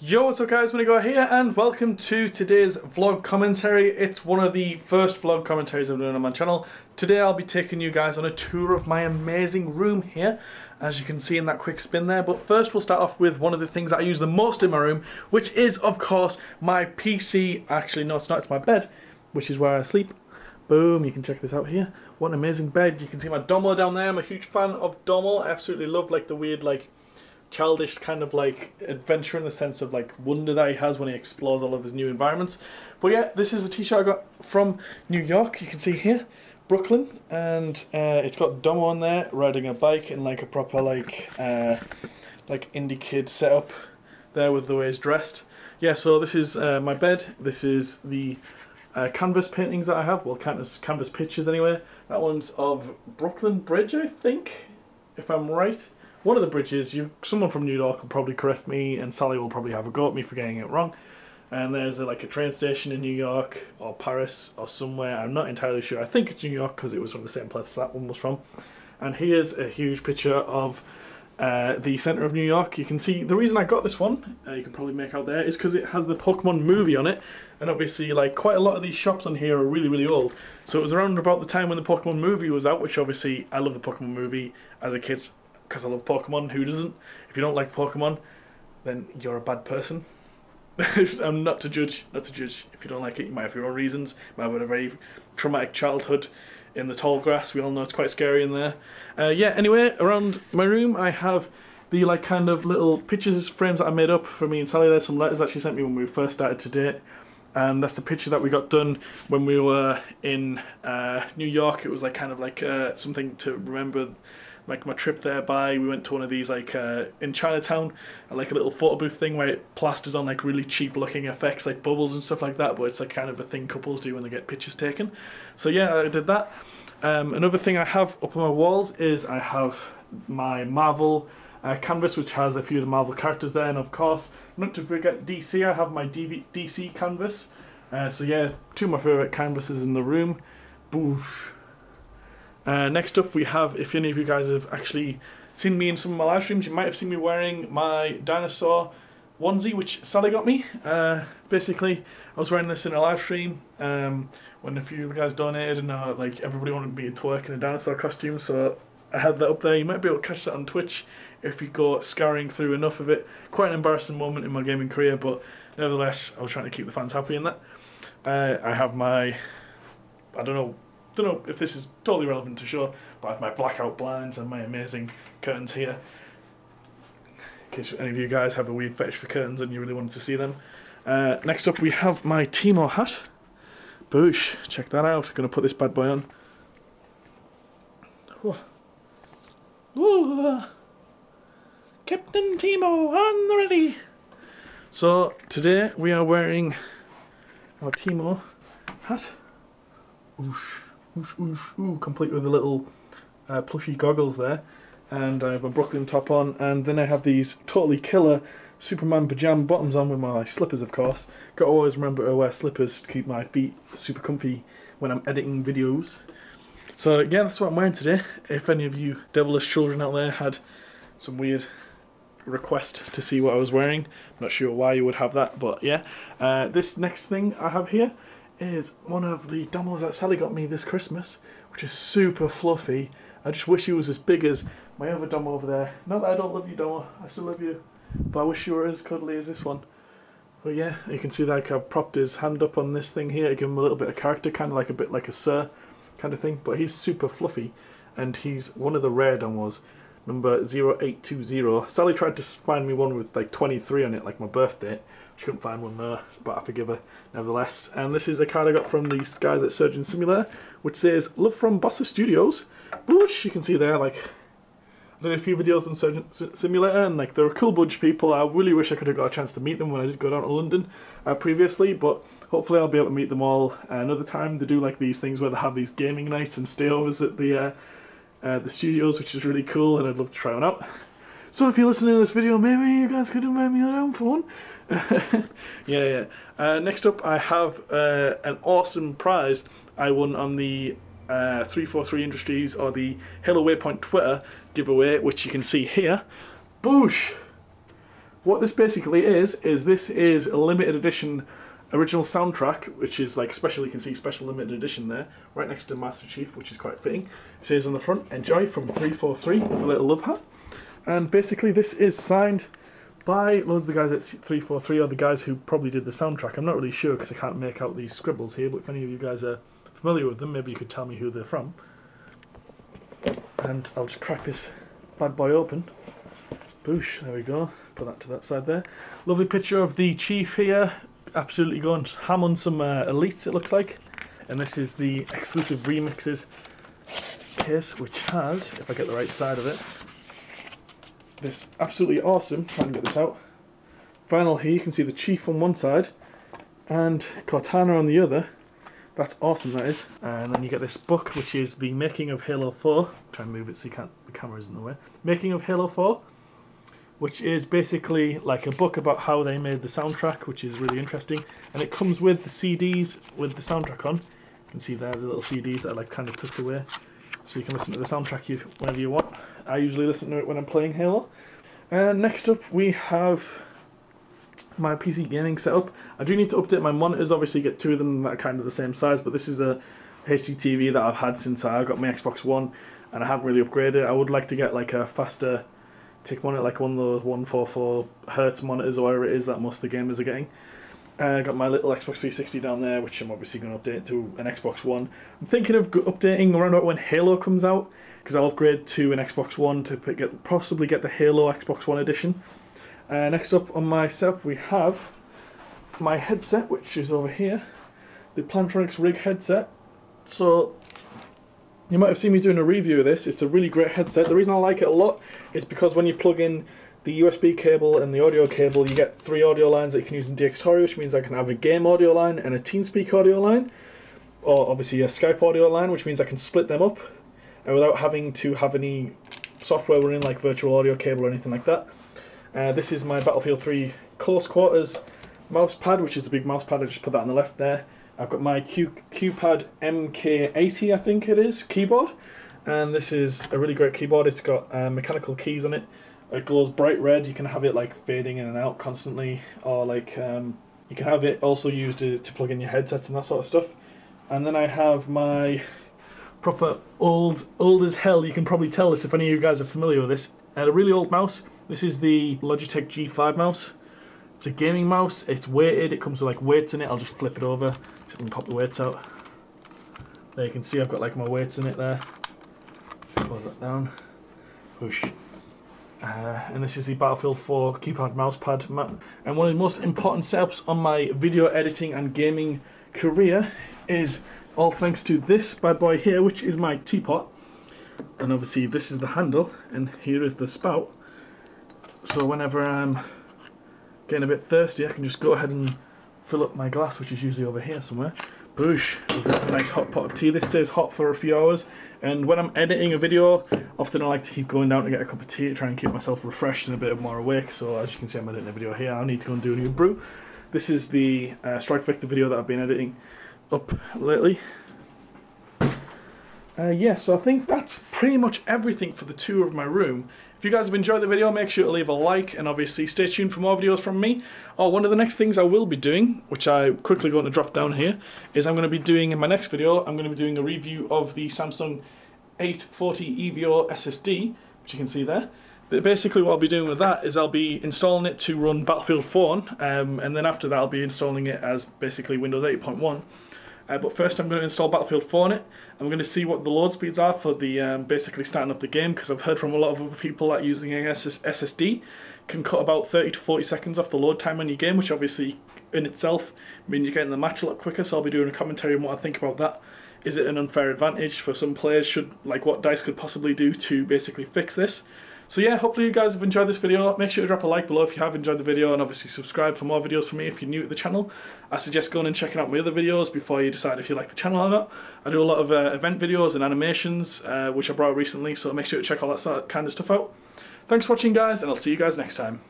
Yo, what's up guys, Minigo here and welcome to today's vlog commentary. It's one of the first vlog commentaries I'm doing on my channel. Today I'll be taking you guys on a tour of my amazing room here, as you can see in that quick spin there. But first we'll start off with one of the things that I use the most in my room, which is of course my PC. Actually no, it's not, it's my bed, which is where I sleep. Boom, you can check this out here. What an amazing bed. You can see my Domo down there. I'm a huge fan of Domo. I absolutely love like the weird like childish kind of like adventure in the sense of like wonder that he has when he explores all of his new environments. But yeah, this is a t-shirt I got from New York. You can see here, Brooklyn, and it's got Domo on there riding a bike in like a proper like indie kid setup there with the way he's dressed. Yeah, so this is my bed. This is the canvas paintings that I have, well canvas pictures anyway. That one's of Brooklyn Bridge, I think, if I'm right. One of the bridges. Someone from New York will probably correct me, and Sally will probably have a go at me for getting it wrong. And there's like a train station in New York or Paris or somewhere. I'm not entirely sure. I think it's New York because it was from the same place that one was from. And here's a huge picture of the centre of New York. You can see the reason I got this one, you can probably make out there, is because it has the Pokemon movie on it. And obviously like quite a lot of these shops on here are really old. So it was around about the time when the Pokemon movie was out, which obviously I love the Pokemon movie as a kid, because I love Pokemon. Who doesn't? If you don't like Pokemon, then you're a bad person. I'm not to judge, If you don't like it, you might have your own reasons. You might have had a very traumatic childhood in the tall grass. We all know it's quite scary in there. Yeah, anyway, around my room I have the like kind of little pictures frames that I made up for me and Sally. There's some letters that she sent me when we first started to date. And that's the picture that we got done when we were in New York. It was like kind of like something to remember, like my trip there by. We went to one of these like in Chinatown, like a little photo booth thing where it plasters on like really cheap looking effects like bubbles and stuff like that, but it's like kind of a thing couples do when they get pictures taken. So yeah, I did that. Another thing I have up on my walls is I have my Marvel canvas, which has a few of the Marvel characters there, and of course, not to forget DC, I have my DC canvas. So yeah, two of my favourite canvases in the room. Boosh. Next up we have, if any of you guys have actually seen me in some of my live streams, you might have seen me wearing my dinosaur onesie, which Sally got me. Basically, I was wearing this in a live stream when a few of the guys donated, and like everybody wanted me to work in a dinosaur costume, so I had that up there. You might be able to catch that on Twitch if you go scouring through enough of it. Quite an embarrassing moment in my gaming career, but nevertheless, I was trying to keep the fans happy in that. I have my, I don't know if this is totally relevant to show, but I have my blackout blinds and my amazing curtains here, in case any of you guys have a weird fetish for curtains and you really wanted to see them. Next up we have my Timo hat. Boosh, check that out. I'm going to put this bad boy on. Whoa. Whoa. Captain Timo on the ready. So today we are wearing our Timo hat. Oosh. Ooh, complete with the little plushy goggles there, and I have a Brooklyn top on, and then I have these totally killer Superman pajama bottoms on with my slippers, of course. Got to always remember to wear slippers to keep my feet super comfy when I'm editing videos. So yeah, that's what I'm wearing today. If any of you devilish children out there had some weird request to see what I was wearing, I'm not sure why you would have that, but yeah. This next thing I have here is one of the Domos that Sally got me this Christmas, which is super fluffy. I just wish he was as big as my other Domo over there. Not that I don't love you, Domo, I still love you, but I wish you were as cuddly as this one. But yeah, you can see like I've propped his hand up on this thing here to give him a little bit of character, kind of like a bit like a Sir kind of thing, but he's super fluffy, and he's one of the rare Domos, number 0820. Sally tried to find me one with like 23 on it, like my birthday. She couldn't find one there, but I forgive her nevertheless. And this is a card I got from these guys at Surgeon Simulator, which says, "Love from Bossa Studios." Which you can see there, like, I did a few videos on Surgeon Simulator, and like they're a cool bunch of people. I really wish I could have got a chance to meet them when I did go down to London previously, but hopefully I'll be able to meet them all another time. They do like these things where they have these gaming nights and stayovers at the studios, which is really cool, and I'd love to try one out. So if you're listening to this video, maybe you guys could invite me around for one. yeah. Next up I have an awesome prize I won on the 343 Industries or the Halo Waypoint Twitter giveaway, which you can see here. Boosh! What this basically is this is a limited edition original soundtrack, which is like special. You can see special limited edition there, right next to Master Chief, which is quite fitting. It says on the front, "Enjoy" from 343 with a little love heart. And basically this is signed by loads of the guys at 343, or the guys who probably did the soundtrack. I'm not really sure because I can't make out these scribbles here, but if any of you guys are familiar with them, maybe you could tell me who they're from. And I'll just crack this bad boy open. Boosh, there we go. Put that to that side there. Lovely picture of the Chief here, absolutely going ham on some Elites, it looks like. And this is the exclusive remixes case, which has, if I get the right side of it, this absolutely awesome, trying to get this out, vinyl here. You can see the Chief on one side and Cortana on the other. That's awesome, that is. And then you get this book, which is the Making of Halo 4. Try and move it so you can't, the camera isn't in the way. Making of Halo 4, which is basically like a book about how they made the soundtrack, which is really interesting. And it comes with the CDs with the soundtrack on. You can see there the little CDs that are like kind of tucked away, so you can listen to the soundtrack whenever you want. I usually listen to it when I'm playing Halo. And next up we have my PC gaming setup. I do need to update my monitors, obviously get two of them that are kind of the same size, but this is a HD TV that I've had since I got my Xbox One, and I haven't really upgraded. I would like to get like a faster tick monitor, like one of those 144 Hz monitors or whatever it is that most of the gamers are getting. I got my little Xbox 360 down there, which I'm obviously going to update to an Xbox One. I'm thinking of updating around about when Halo comes out, because I'll upgrade to an Xbox One to possibly get the Halo Xbox One edition. Next up on my setup we have my headset, which is over here, the Plantronics RIG Headset. So you might have seen me doing a review of this. It's a really great headset. The reason I like it a lot is because when you plug in the USB cable and the audio cable, you get 3 audio lines that you can use in DxTory, which means I can have a game audio line and a TeamSpeak audio line, or obviously a Skype audio line, which means I can split them up without having to have any software running like virtual audio cable or anything like that. This is my Battlefield 3 close quarters mousepad, which is a big mousepad. I just put that on the left there. I've got my QPAD MK80, I think it is, keyboard, and this is a really great keyboard. It's got mechanical keys on it. It glows bright red. You can have it like fading in and out constantly, or like you can have it also used to plug in your headsets and that sort of stuff. And then I have my proper old as hell, you can probably tell this if any of you guys are familiar with this, a really old mouse. This is the Logitech G5 mouse. It's a gaming mouse. It's weighted. It comes with like weights in it. I'll just flip it over so I can pop the weights out. There you can see I've got like my weights in it there. Close that down. Push. And this is the Battlefield 4 keypad mousepad. And one of the most important setups on my video editing and gaming career is all thanks to this bad boy here, which is my teapot. And obviously this is the handle, and here is the spout. So whenever I'm getting a bit thirsty, I can just go ahead and fill up my glass, which is usually over here somewhere. Boosh, we've got a nice hot pot of tea. This stays hot for a few hours, and when I'm editing a video, often I like to keep going down to get a cup of tea to try and keep myself refreshed and a bit more awake. So as you can see, I'm editing a video here. I need to go and do a new brew. This is the Strike Victor video that I've been editing up lately. Yeah, so I think that's pretty much everything for the tour of my room. If you guys have enjoyed the video, make sure to leave a like, and obviously stay tuned for more videos from me. One of the next things I will be doing, which I'm quickly going to drop down here, is I'm going to be doing, in my next video, I'm going to be doing a review of the Samsung 840 EVO SSD, which you can see there. Basically what I'll be doing with that is I'll be installing it to run Battlefield 4 on, and then after that I'll be installing it as basically Windows 8.1. But first I'm going to install Battlefield 4 on it, and we're going to see what the load speeds are for the basically starting up the game, because I've heard from a lot of other people that using an SSD can cut about 30 to 40 seconds off the load time on your game, which obviously in itself means you're getting the match a lot quicker. So I'll be doing a commentary on what I think about that. Is it an unfair advantage for some players? Like what DICE could possibly do to basically fix this? So yeah, hopefully you guys have enjoyed this video. Make sure to drop a like below if you have enjoyed the video, and obviously subscribe for more videos from me if you're new to the channel. I suggest going and checking out my other videos before you decide if you like the channel or not. I do a lot of event videos and animations, which I brought out recently, so make sure to check all that kind of stuff out. Thanks for watching guys, and I'll see you guys next time.